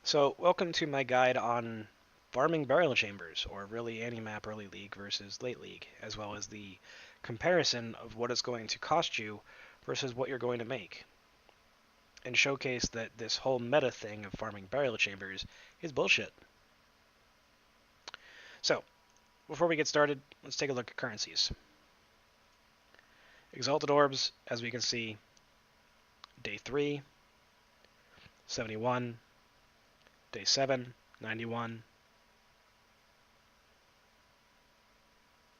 So, welcome to my guide on farming burial chambers, or really any map early league versus late league, as well as the comparison of what it's going to cost you versus what you're going to make, and showcase that this whole meta thing of farming burial chambers is bullshit. So, before we get started, let's take a look at currencies. Exalted Orbs, as we can see, day 3, 71, day 7, 91,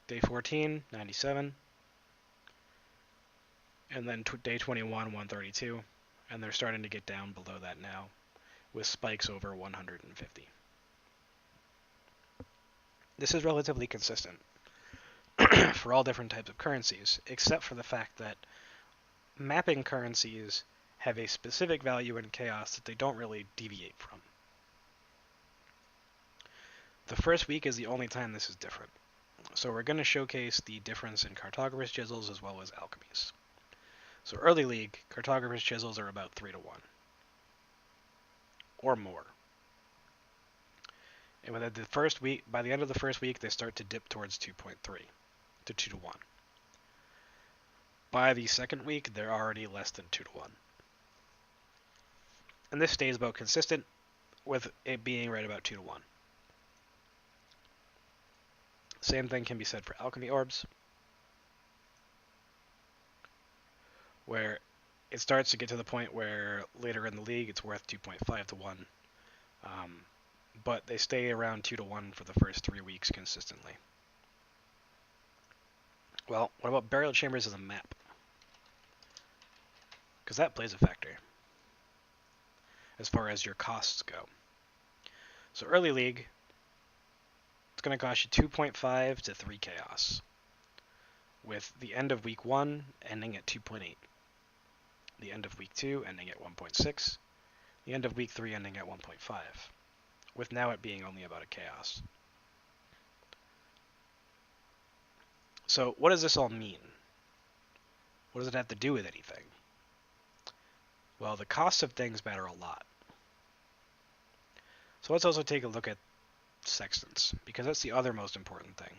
day 14, 97, and then day 21, 132, and they're starting to get down below that now, with spikes over 150. This is relatively consistent for all different types of currencies, except for the fact that mapping currencies have a specific value in chaos that they don't really deviate from. The first week is the only time this is different. So we're going to showcase the difference in cartographer's chisels as well as alchemies. So early league, cartographer's chisels are about 3 to 1 or more. And within the first week, by the end of the first week, they start to dip towards 2.3 to 2 to 1. By the second week, they're already less than 2 to 1. And this stays about consistent with it being right about 2 to 1. Same thing can be said for alchemy orbs, where it starts to get to the point where later in the league it's worth 2.5 to 1. But they stay around 2 to 1 for the first 3 weeks consistently. Well, what about burial chambers as a map? Because that plays a factor as far as your costs go. So early league, it's going to cost you 2.5 to 3 chaos, with the end of week 1 ending at 2.8, the end of week 2 ending at 1.6, the end of week 3 ending at 1.5, with now it being only about a chaos. So what does this all mean? What does it have to do with anything? Well, the costs of things matter a lot. So let's also take a look at sextants, because that's the other most important thing.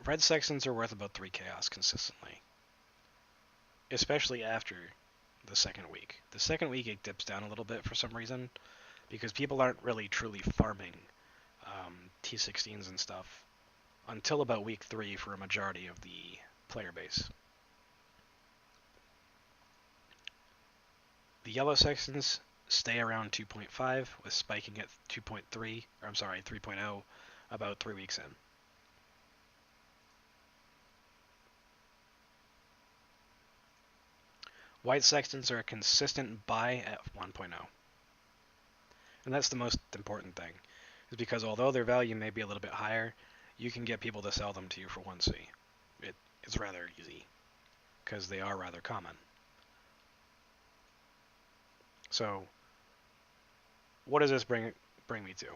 Red sextants are worth about 3 chaos consistently, especially after the second week. The second week it dips down a little bit for some reason, because people aren't really truly farming T16s and stuff until about week 3 for a majority of the player base. The yellow sextants stay around 2.5, with spiking at 2.3, or I'm sorry, 3.0 about 3 weeks in. White sextants are a consistent buy at 1.0. And that's the most important thing, is because although their value may be a little bit higher, you can get people to sell them to you for 1C. It's rather easy, because they are rather common. So, what does this bring me to?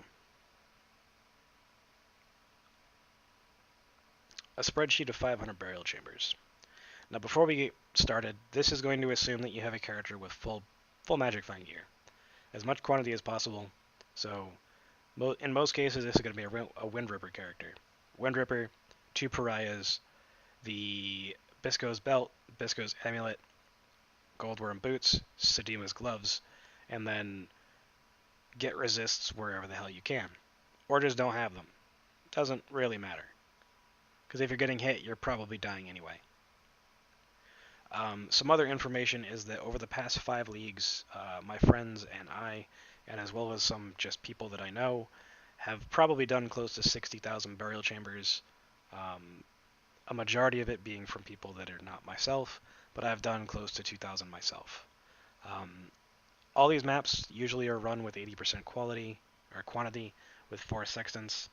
A spreadsheet of 500 burial chambers. Now, before we get started, this is going to assume that you have a character with full magic find gear, as much quantity as possible. So, in most cases, this is going to be a Wind Ripper character. Wind Ripper, 2 pariahs, the Bisco's belt, Bisco's amulet, Goldworm boots, Sedima's gloves, and then get resists wherever the hell you can, or just don't have them. Doesn't really matter, because if you're getting hit, you're probably dying anyway. Some other information is that over the past 5 leagues, my friends and I, and as well as some just people that I know, have probably done close to 60,000 burial chambers, a majority of it being from people that are not myself, but I've done close to 2,000 myself. All these maps usually are run with 80% quality, or quantity, with 4 sextants,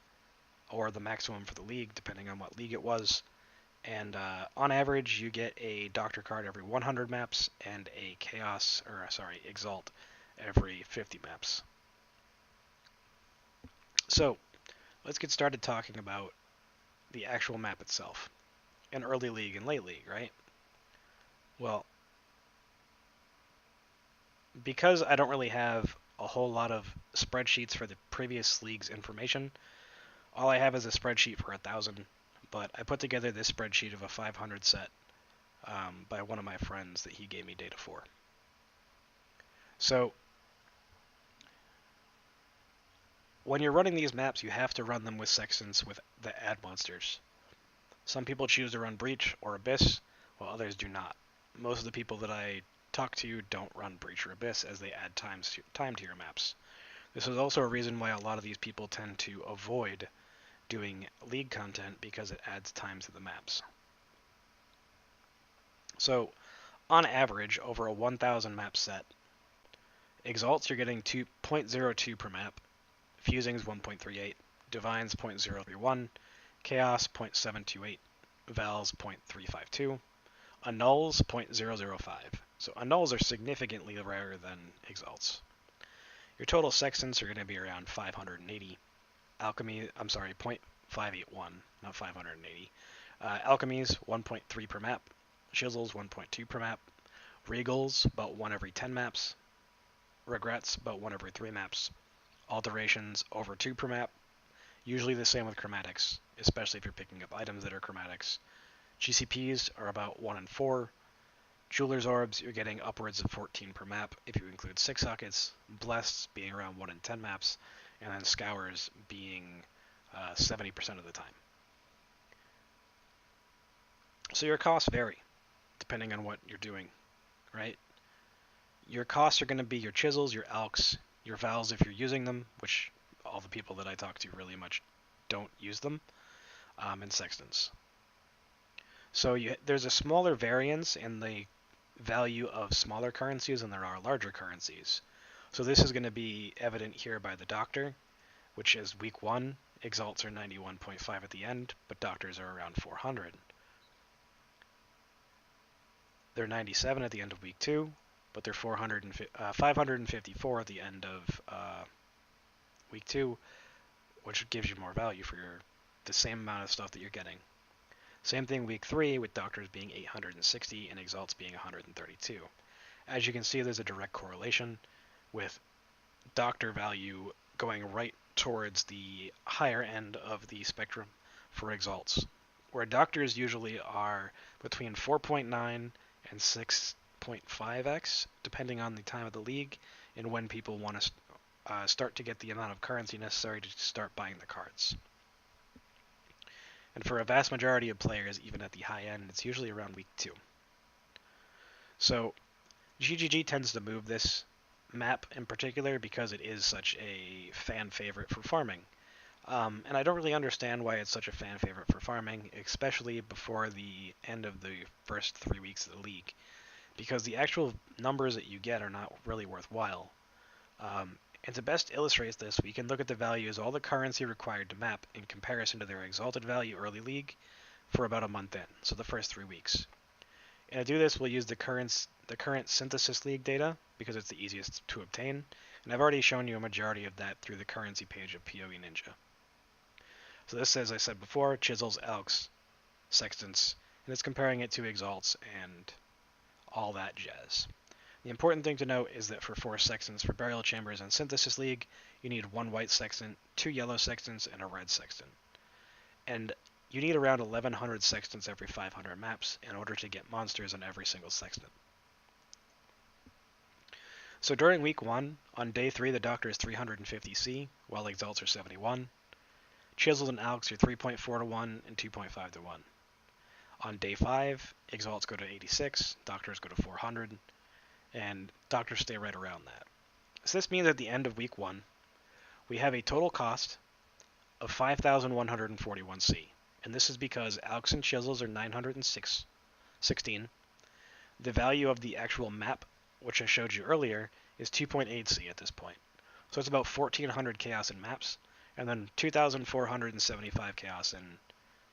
or the maximum for the league, depending on what league it was. And on average, you get a Doctor card every 100 maps, and a Chaos, or sorry, Exalt every 50 maps. So, let's get started talking about the actual map itself, in early league and late league, right? Well, because I don't really have a whole lot of spreadsheets for the previous league's information. All I have is a spreadsheet for 1,000, but I put together this spreadsheet of a 500 set by one of my friends that he gave me data for. So when you're running these maps, you have to run them with sextants with the add monsters. Some people choose to run Breach or Abyss, while others do not. Most of the people that I talk to don't run Breach or Abyss as they add time to your maps. This is also a reason why a lot of these people tend to avoid doing league content because it adds time to the maps. So, on average, over a 1,000 map set, Exalts you're getting 2.02 per map, Fusings 1.38, Divines 0.031, Chaos 0.728, Vals 0.352, Annuls 0.005. So Annuls are significantly rarer than Exalts. Your total Sextants are going to be around 580. Alchemy, I'm sorry, 0.581, not 580. Alchemies 1.3 per map, Chisels 1.2 per map, Regals about 1 every 10 maps, Regrets about 1 every 3 maps, Alterations over 2 per map, usually the same with Chromatics, especially if you're picking up items that are Chromatics. GCPs are about 1 in 4. Jeweler's Orbs, you're getting upwards of 14 per map if you include 6 sockets, Blessed being around 1 in 10 maps, and then Scours being 70% of the time. So your costs vary depending on what you're doing, right? Your costs are going to be your Chisels, your Alks, your Vals if you're using them, which all the people that I talk to really much don't use them, and Sextants. So there's a smaller variance in the value of smaller currencies than there are larger currencies. So this is going to be evident here by the Doctor, which is week 1, Exalts are 91.5 at the end, but Doctors are around 400. They're 97 at the end of week 2, but they're 554 at the end of week 2, which gives you more value for the same amount of stuff that you're getting. Same thing week 3 with Doctors being 860 and Exalts being 132. As you can see, there's a direct correlation with Doctor value going right towards the higher end of the spectrum for Exalts, where Doctors usually are between 4.9 and 6.5x, depending on the time of the league and when people want to start to get the amount of currency necessary to start buying the cards. And for a vast majority of players, even at the high end, it's usually around week 2. So GGG tends to move this map in particular because it is such a fan favorite for farming. And I don't really understand why it's such a fan favorite for farming, especially before the end of the first 3 weeks of the league, because the actual numbers that you get are not really worthwhile. And to best illustrate this, we can look at the values all the currency required to map in comparison to their exalted value early league for about a month in, so the first 3 weeks. And to do this, we'll use the current synthesis league data because it's the easiest to obtain, and I've already shown you a majority of that through the currency page of PoE Ninja. So this, as I said before, Chisels, Elks, Sextants, and it's comparing it to Exalts and all that jazz. The important thing to note is that for 4 Sextants for Burial Chambers and Synthesis League, you need 1 white Sextant, 2 yellow Sextants, and a red Sextant. And you need around 1,100 Sextants every 500 maps in order to get monsters on every single Sextant. So during week 1, on day 3 the Doctor is 350C, while Exalts are 71. Chisels and Alks are 3.4 to 1 and 2.5 to 1. On day 5, Exalts go to 86, Doctors go to 400, and Doctors stay right around that. So this means at the end of week 1, we have a total cost of 5,141C. And this is because Alks and Chisels are 916. The value of the actual map, which I showed you earlier, is 2.8C at this point. So it's about 1,400 chaos in maps, and then 2,475 chaos in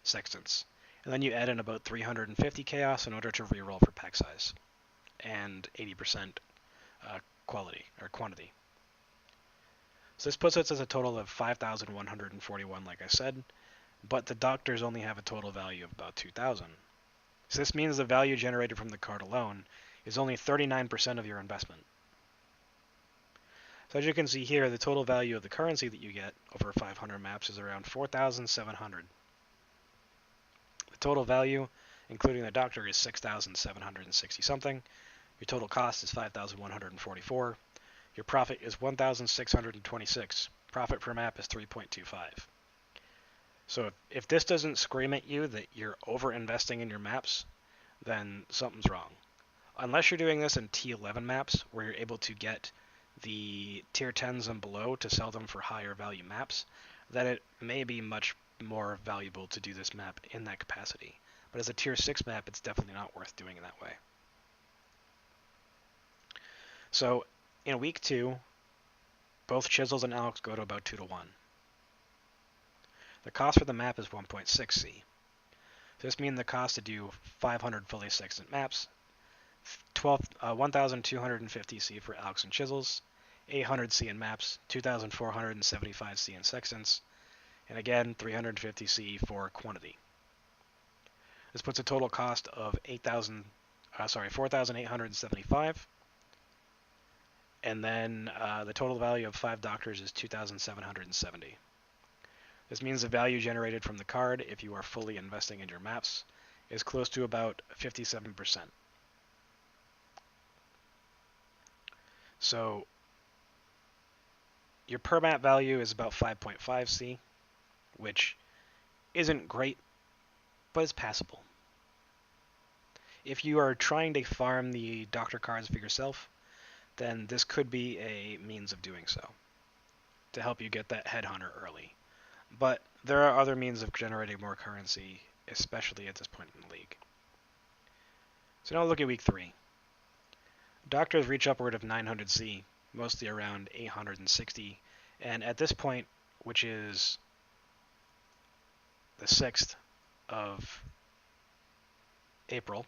Sextants. And then you add in about 350 chaos in order to reroll for pack size, and 80% quality, or quantity. So this puts us as a total of 5,141, like I said, but the Doctors only have a total value of about 2,000. So this means the value generated from the card alone is only 39% of your investment. So as you can see here, the total value of the currency that you get over 500 maps is around 4,700. The total value, including the doctor, is 6,760 something. Your total cost is 5,144. Your profit is 1,626. Profit per map is 3.25. So if this doesn't scream at you that you're over investing in your maps, then something's wrong. Unless you're doing this in T11 maps, where you're able to get the tier 10s and below to sell them for higher value maps, then it may be much more valuable to do this map in that capacity. But as a tier 6 map, it's definitely not worth doing it that way. So in week 2, both Chisels and Alex go to about 2 to 1. The cost for the map is 1.6C. This means the cost to do 500 fully sextant maps, 1,250C for Alex and Chisels, 800C in maps, 2,475C in sextants, and again 350C for quantity. This puts a total cost of 4,875, and then the total value of 5 doctors is 2,770. This means the value generated from the card, if you are fully investing in your maps, is close to about 57%. So your per map value is about 5.5C, which isn't great, but it's passable. If you are trying to farm the doctor cards for yourself, then this could be a means of doing so, to help you get that headhunter early. But there are other means of generating more currency, especially at this point in the league. So now look at week 3. Doctors reach upward of 900C, mostly around 860, and at this point, which is the 6th of April,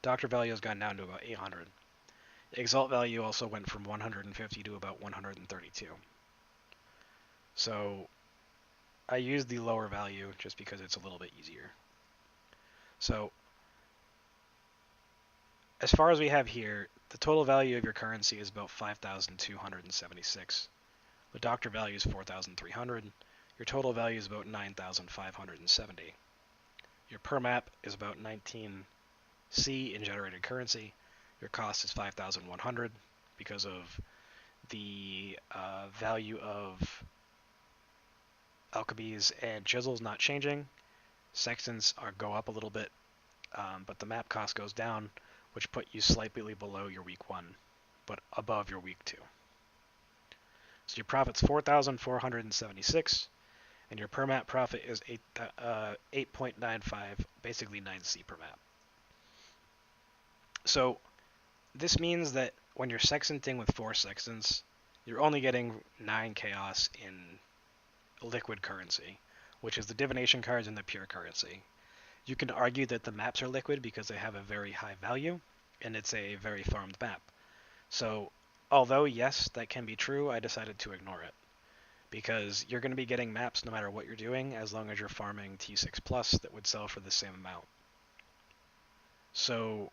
doctor value has gone down to about 800. Exalt value also went from 150 to about 132. So I used the lower value just because it's a little bit easier. So as far as we have here, the total value of your currency is about 5,276. The doctor value is 4,300. Your total value is about 9,570. Your per map is about 19C in generated currency. Your cost is 5,100 because of the value of alchemies and chisels not changing. Sextants go up a little bit, but the map cost goes down, which put you slightly below your week 1, but above your week 2. So your profit's 4,476, and your per map profit is 8.95, basically 9C per map. So this means that when you're sextanting with 4 sextants, you're only getting 9 chaos in liquid currency, which is the divination cards and the pure currency. You can argue that the maps are liquid because they have a very high value, and it's a very farmed map. So, although yes, that can be true, I decided to ignore it. Because you're going to be getting maps no matter what you're doing, as long as you're farming T6 plus that would sell for the same amount. So,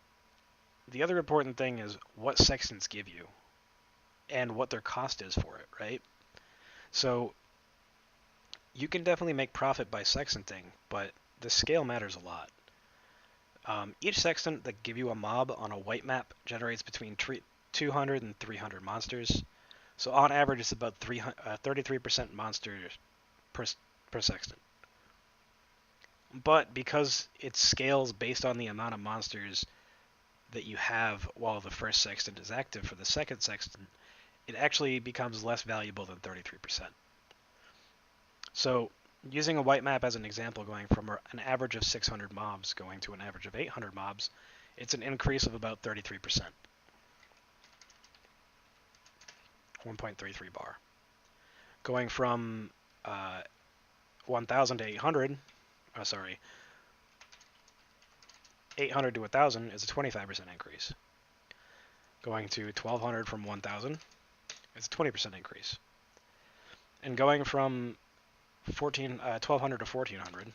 the other important thing is what sextants give you, and what their cost is for it, right? So, you can definitely make profit by sextanting, but the scale matters a lot. Each sextant that give you a mob on a white map generates between 200 and 300 monsters. So on average, it's about 33% monsters per sextant. But because it scales based on the amount of monsters that you have while the first sextant is active for the second sextant, it actually becomes less valuable than 33%. So using a white map as an example, going from an average of 600 mobs going to an average of 800 mobs, it's an increase of about 33%. 1.33 bar. Going from 1,000 to 800, 800 to 1,000 is a 25% increase. Going to 1,200 from 1,000 is a 20% increase. And going from 1,200 to 1,400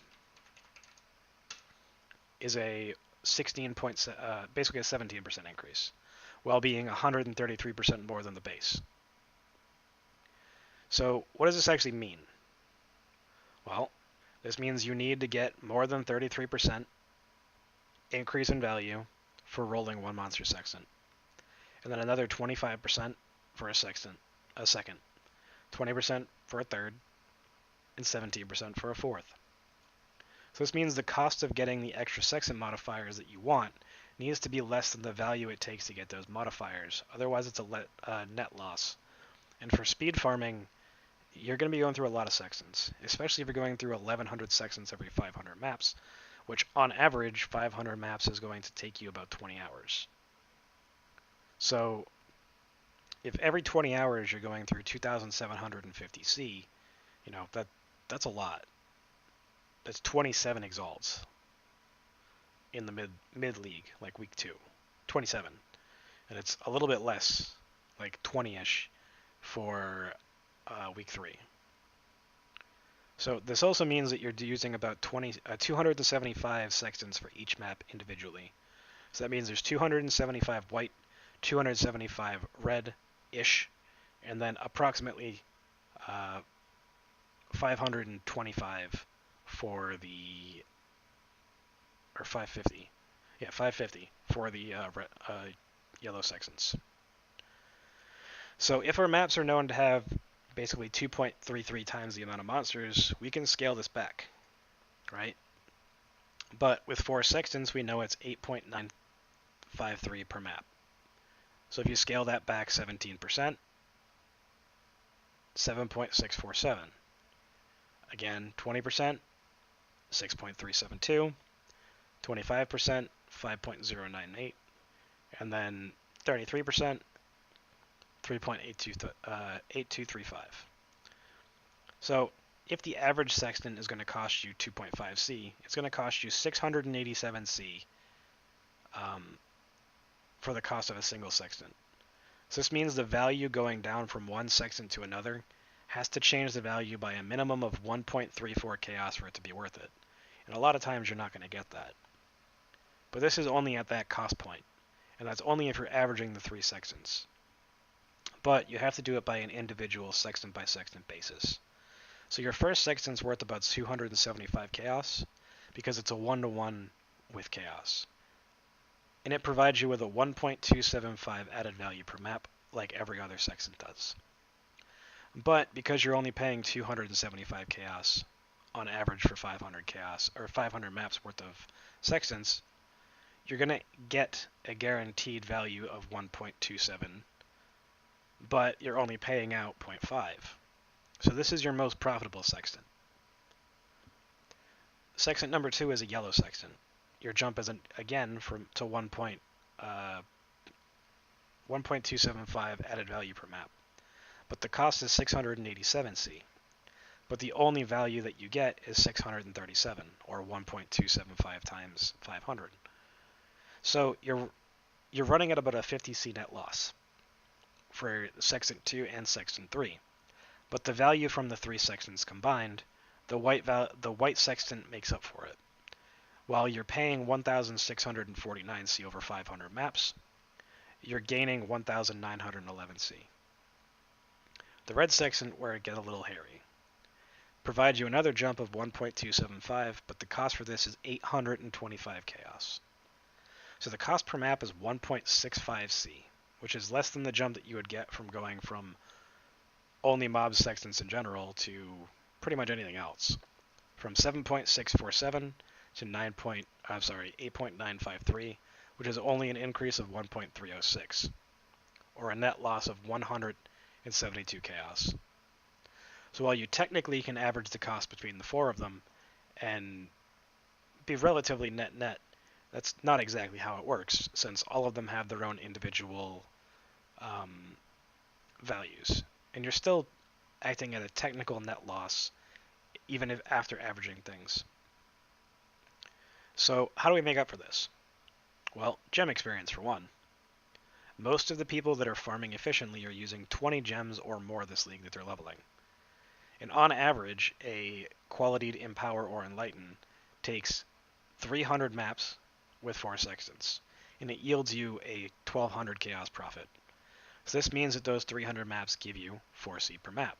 is a basically a 17% increase, while being 133% more than the base. So what does this actually mean? Well, this means you need to get more than 33% increase in value for rolling one monster sextant, and then another 25% for a second, 20% for a third, and 17% for a fourth. So this means the cost of getting the extra sextant modifiers that you want needs to be less than the value it takes to get those modifiers. Otherwise, it's a net loss. And for speed farming, you're going to be going through a lot of sextants, especially if you're going through 1100 sextants every 500 maps, which on average, 500 maps is going to take you about 20 hours. So if every 20 hours you're going through 2,750 C, that's a lot. That's 27 exalts in the mid league, like week 2. 27. And it's a little bit less, like 20-ish, for week 3. So this also means that you're using about 275 sextants for each map individually. So that means there's 275 white, 275 red-ish, and then approximately 525 for the, or 550. Yeah, 550 for the yellow sextants. So if our maps are known to have basically 2.33 times the amount of monsters, we can scale this back, right? But with 4 sextants, we know it's 8.953 per map. So if you scale that back 17%, 7.647. Again, 20%, 6.372. 25%, 5.098. And then 33%, 3.8235. So if the average sextant is going to cost you 2.5 C, it's going to cost you 687 C for the cost of a single sextant. So this means the value going down from one sextant to another has to change the value by a minimum of 1.34 chaos for it to be worth it. And a lot of times you're not going to get that. But this is only at that cost point, and that's only if you're averaging the 3 sextants. But you have to do it by an individual sextant by sextant basis. So your first sextant's worth about 275 chaos, because it's a 1-to-1 with chaos. And it provides you with a 1.275 added value per map, like every other sextant does. But because you're only paying 275 chaos on average for 500 chaos, or 500 maps worth of sextants, you're going to get a guaranteed value of 1.27, but you're only paying out 0.5. So this is your most profitable sextant. Sextant number 2 is a yellow sextant. Your jump is, again, to 1.275 added value per map. But the cost is 687 C. But the only value that you get is 637, or 1.275 times 500. So you're running at about a 50 C net loss for Sextant 2 and Sextant 3. But the value from the 3 sextants combined, the white sextant makes up for it. While you're paying 1,649 C over 500 maps, you're gaining 1,911 C. The red sextant, where it gets a little hairy, provides you another jump of 1.275, but the cost for this is 825 chaos. So the cost per map is 1.65 C, which is less than the jump that you would get from going from only mob sextants in general to pretty much anything else. From 7.647 to 8.953, which is only an increase of 1.306, or a net loss of 172 chaos. So while you technically can average the cost between the 4 of them and be relatively net-net, that's not exactly how it works, since all of them have their own individual values. And you're still acting at a technical net loss, even if after averaging things. So how do we make up for this? Well, gem experience for one. Most of the people that are farming efficiently are using 20 gems or more this league that they're leveling. And on average, a qualityed Empower or Enlighten takes 300 maps with 4 sextants, and it yields you a 1200 chaos profit. So this means that those 300 maps give you 4 C per map.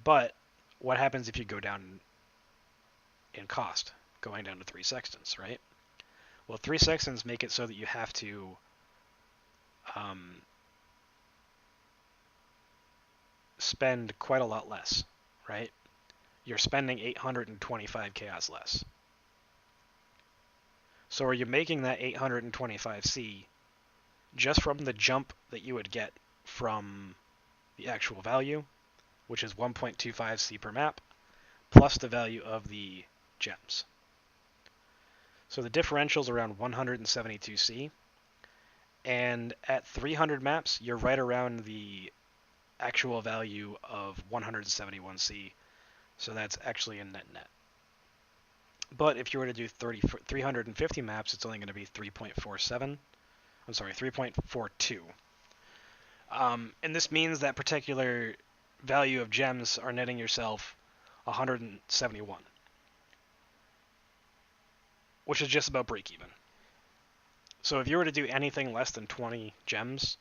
But what happens if you go down in cost, going down to 3 sextants, right? Well, 3 sextants make it so that you have to um, spend quite a lot less, right? You're spending 825 chaos less. So are you making that 825C just from the jump that you would get from the actual value, which is 1.25C per map, plus the value of the gems. So the differential is around 172C, and at 300 maps, you're right around the actual value of 171C, so that's actually a net. But if you were to do 350 maps, it's only going to be 3.47. I'm sorry, 3.42. And this means that particular value of gems are netting yourself 171, which is just about break even. So if you were to do anything less than 20 gems,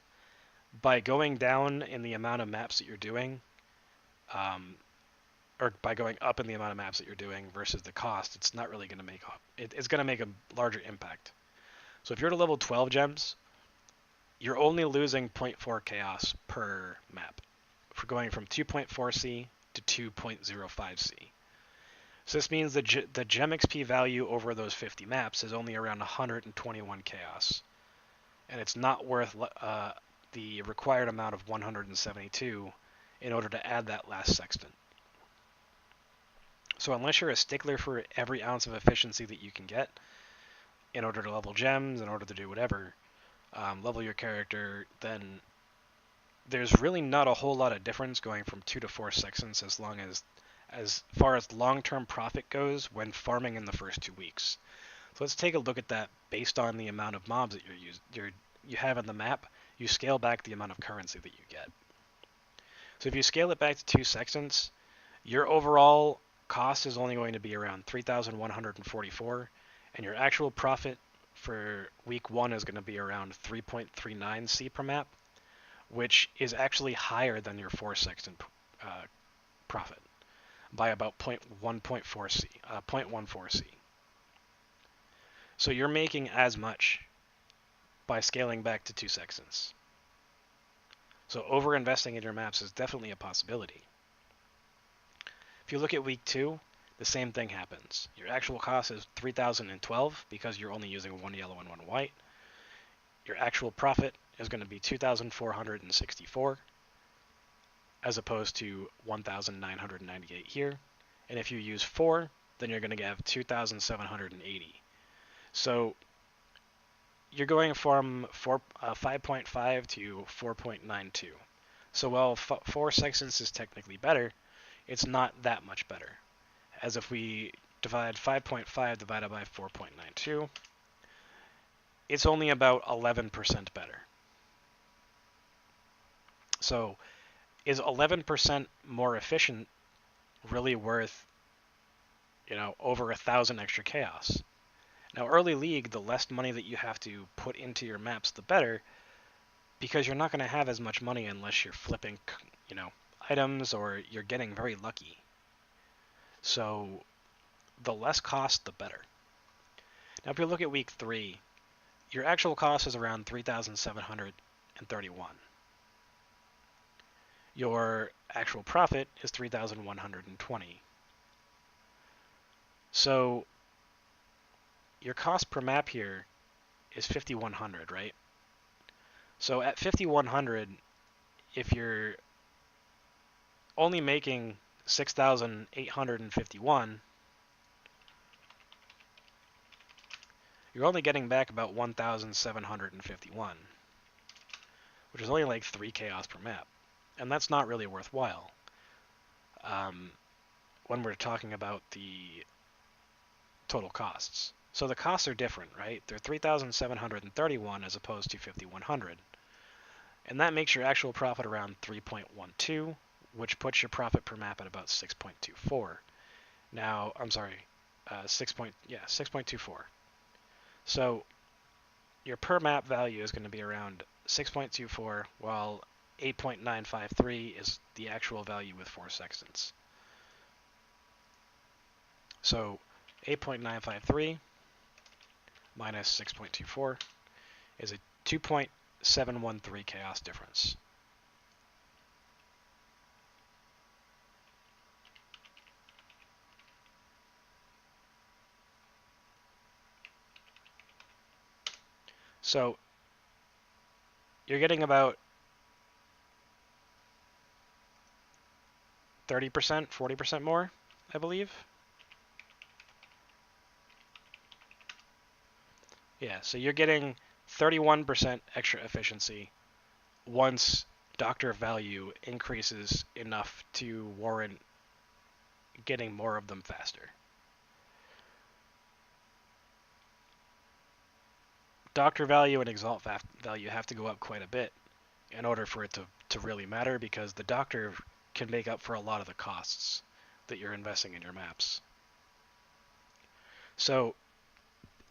by going down in the amount of maps that you're doing, or by going up in the amount of maps that you're doing versus the cost, it's not really going to make it's going to make a larger impact. So if you're to level 12 gems, you're only losing 0.4 chaos per map for going from 2.4C to 2.05C. So this means the gem XP value over those 50 maps is only around 121 chaos, and it's not worth the required amount of 172 in order to add that last sextant. So unless you're a stickler for every ounce of efficiency that you can get in order to level gems, in order to do whatever, level your character, then there's really not a whole lot of difference going from 2 to 4 sextants as far as long-term profit goes when farming in the first 2 weeks. So let's take a look at that based on the amount of mobs that you have in the map. You scale back the amount of currency that you get. So if you scale it back to 2 sextants, your overall cost is only going to be around 3,144, and your actual profit for week 1 is going to be around 3.39C per map, which is actually higher than your 4 sextant profit by about 0.14C. So you're making as much by scaling back to 2 sextants. So over-investing in your maps is definitely a possibility. If you look at week 2, the same thing happens. Your actual cost is 3,012 because you're only using 1 yellow and 1 white. Your actual profit is going to be 2,464 as opposed to 1,998 here. And if you use 4, then you're going to have 2,780. So you're going from 5.5 to 4.92. So while 4 sextants is technically better, it's not that much better. As if we divide 5.5 divided by 4.92, it's only about 11% better. So is 11% more efficient really worth, over 1,000 extra chaos? Now, early league, the less money that you have to put into your maps, the better, because you're not going to have as much money unless you're flipping, items or you're getting very lucky. So the less cost, the better. Now, if you look at week 3, your actual cost is around 3,731. Your actual profit is 3,120. So your cost per map here is 5,100, right? So at 5,100, if you're only making 6,851, you're only getting back about 1,751, which is only like 3 chaos per map. And that's not really worthwhile when we're talking about the total costs. So the costs are different, right? They're 3,731 as opposed to 5,100. And that makes your actual profit around 3.12, which puts your profit per map at about 6.24. Now, I'm sorry, 6.24. So your per map value is going to be around 6.24, while 8.953 is the actual value with 4 sextants. So 8.953 minus 6.24 is a 2.713 chaos difference. So you're getting about 30%, 40% more, I believe. Yeah, so you're getting 31% extra efficiency once doctor value increases enough to warrant getting more of them faster. Doctor value and exalt value have to go up quite a bit in order for it to really matter, because the doctor can make up for a lot of the costs that you're investing in your maps. So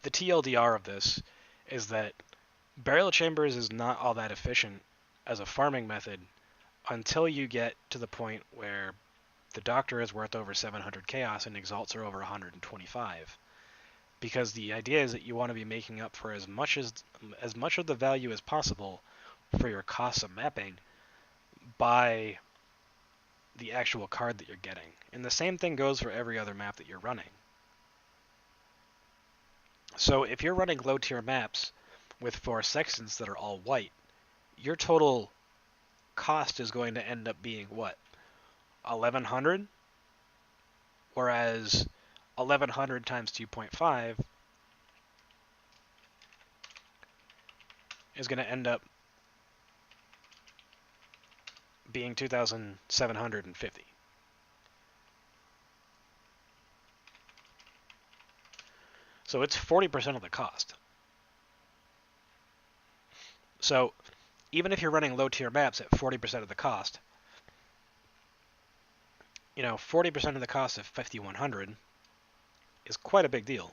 the TLDR of this is that burial chambers is not all that efficient as a farming method until you get to the point where the doctor is worth over 700 chaos and exalts are over 125. Because the idea is that you want to be making up for as much of the value as possible for your costs of mapping by the actual card that you're getting. And the same thing goes for every other map that you're running. So if you're running low tier maps with 4 sextants that are all white, your total cost is going to end up being what? 1100? Whereas 1100 times 2.5 is going to end up being 2,750. So it's 40% of the cost. So even if you're running low tier maps at 40% of the cost, 40% of the cost of 5,100 is quite a big deal.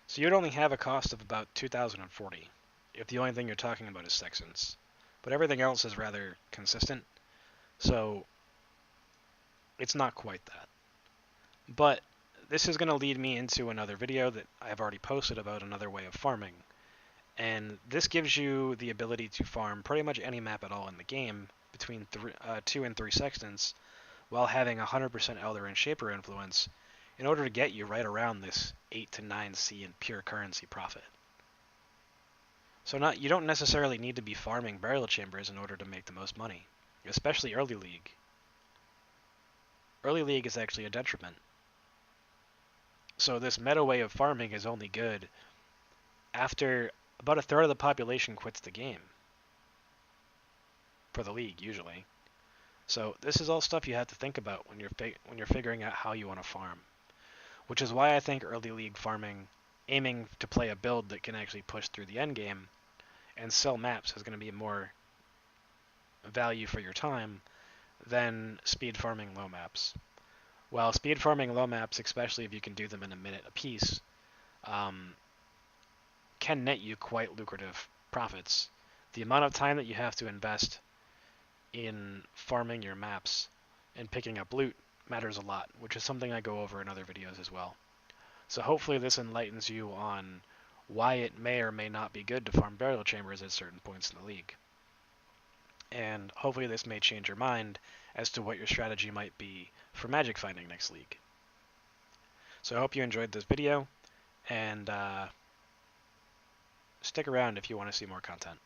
So you'd only have a cost of about 2,040 if the only thing you're talking about is sextants. But everything else is rather consistent, so it's not quite that. But this is going to lead me into another video that I've already posted about another way of farming. And this gives you the ability to farm pretty much any map at all in the game between 2 and 3 sextants while having 100% Elder and Shaper influence in order to get you right around this 8 to 9C in pure currency profit. So you don't necessarily need to be farming burial chambers in order to make the most money, especially early league. Early league is actually a detriment. So this meta way of farming is only good after about a third of the population quits the game. For the league, usually. So this is all stuff you have to think about when you're figuring out how you want to farm. Which is why I think early league farming, aiming to play a build that can actually push through the end game and sell maps, is going to be more value for your time than speed farming low maps. While speed farming low maps, especially if you can do them in a minute apiece, can net you quite lucrative profits. The amount of time that you have to invest in farming your maps and picking up loot matters a lot, which is something I go over in other videos as well. So hopefully this enlightens you on why it may or may not be good to farm burial chambers at certain points in the league. And hopefully this may change your mind as to what your strategy might be for magic finding next league. So I hope you enjoyed this video, and stick around if you want to see more content.